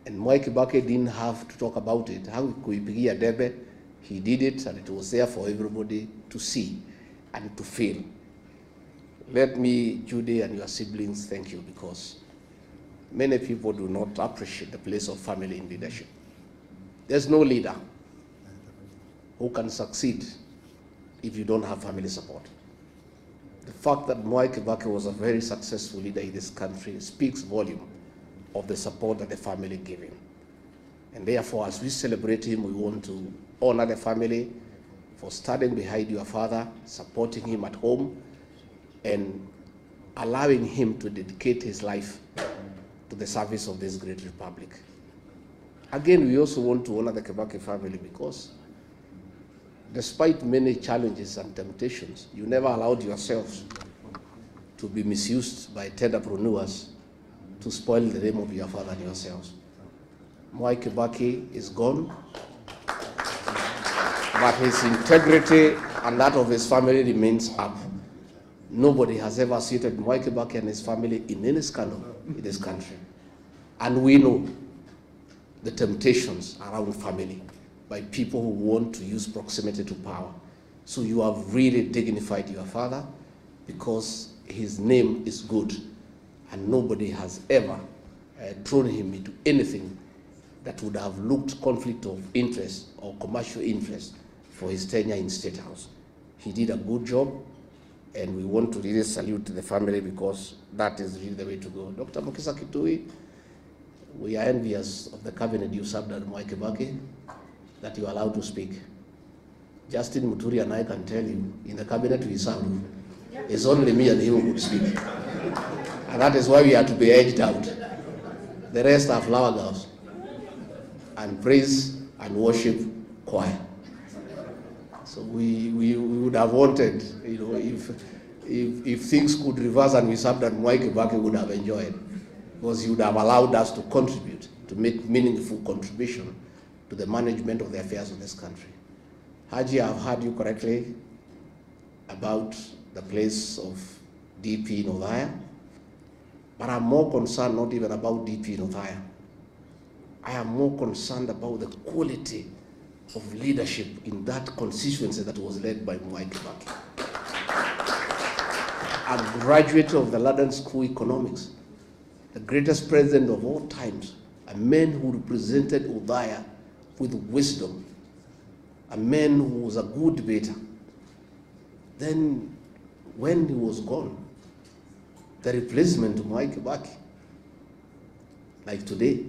And Mwai Kibaki didn't have to talk about it. How kuipigia debe, he did it, and it was there for everybody to see and to feel. Let me, Judy and your siblings, thank you, because many people do not appreciate the place of family in leadership. There's no leader who can succeed if you don't have family support. The fact that Mwai Kibaki was a very successful leader in this country speaks volume of the support that the family gave him. And therefore, as we celebrate him, we want to honor the family for standing behind your father, supporting him at home, and allowing him to dedicate his life to the service of this great republic. Again, we also want to honor the Kibaki family because despite many challenges and temptations, you never allowed yourselves to be misused by entrepreneurs to spoil the name of your father and yourselves. Mwai Kibaki is gone, but his integrity and that of his family remains up. Nobody has ever seated Mwai Kibaki and his family in any scandal in this country. And we know the temptations around family by people who want to use proximity to power. So you have really dignified your father because his name is good and nobody has ever thrown him into anything that would have looked conflict of interest or commercial interest for his tenure in State House. He did a good job, and we want to really salute the family because that is really the way to go. Dr. Mukisa Kitui, we are envious of the cabinet you served at Mwai Kibaki, that you are allowed to speak. Justin Muturi and I can tell you, in the cabinet we served, it's only me and him who could speak. And that is why we had to be edged out. The rest are flower girls and praise and worship choir. So we would have wanted, you know, if things could reverse and we served at Mwai Kibaki, we would have enjoyed, because he would have allowed us to contribute, to make meaningful contribution to the management of the affairs of this country. Haji, I've heard you correctly about the place of DP in Othaya, but I'm more concerned not even about DP in Othaya. I am more concerned about the quality of leadership in that constituency that was led by Mwai Kibaki. A graduate of the London School of Economics, the greatest president of all times, a man who represented Othaya with wisdom, a man who was a good debater. Then when he was gone, the replacement of Mwai Kibaki, like today,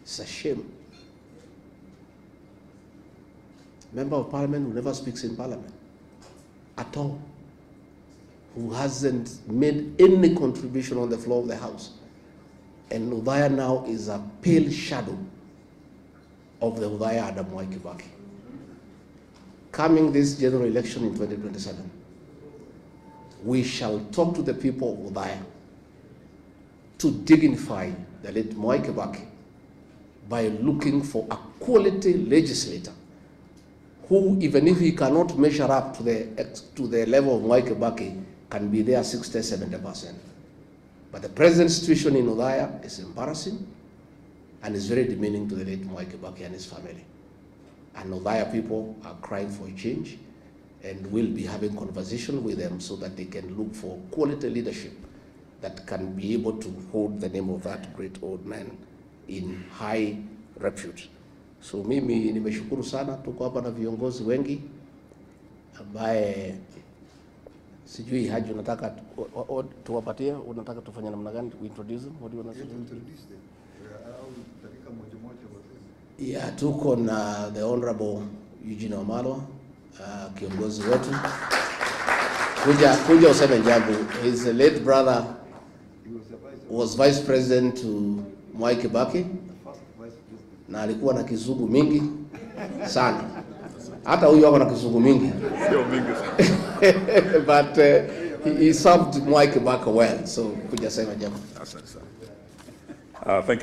it's a shame. Member of Parliament who never speaks in Parliament at all, who hasn't made any contribution on the floor of the House. And Othaya now is a pale shadow of the Othaya under Mwai Kibaki. Coming this general election in 2027, we shall talk to the people of Othaya to dignify the late Mwai Kibaki by looking for a quality legislator who, even if he cannot measure up to the level of Mwai Kibaki, can be there 60–70%. But the present situation in Othaya is embarrassing and is very demeaning to the late Mwai Kibaki and his family. And Othaya people are crying for a change, and we'll be having conversation with them so that they can look for quality leadership that can be able to hold the name of that great old man in high repute. So mimi nimeshukuru sana, tuko hapa na viongozi wengi ambaye sijui Haji unataka tuwapatie, unataka tufanye namna gani to introduce them? What do you want to introduce them? Yeah, tuko na the Honorable Eugene Wamalwa, kiongozi wetu. Kuja useme jambo. His late brother was vice president to Mwai Kibaki, na alikuwa na kizungu mingi sana. Hata huyu wako na kizungu mingi. Sio mingi. But he served Mwai Kibaki well. So kuja sema jambo. Asante sana. Thank you.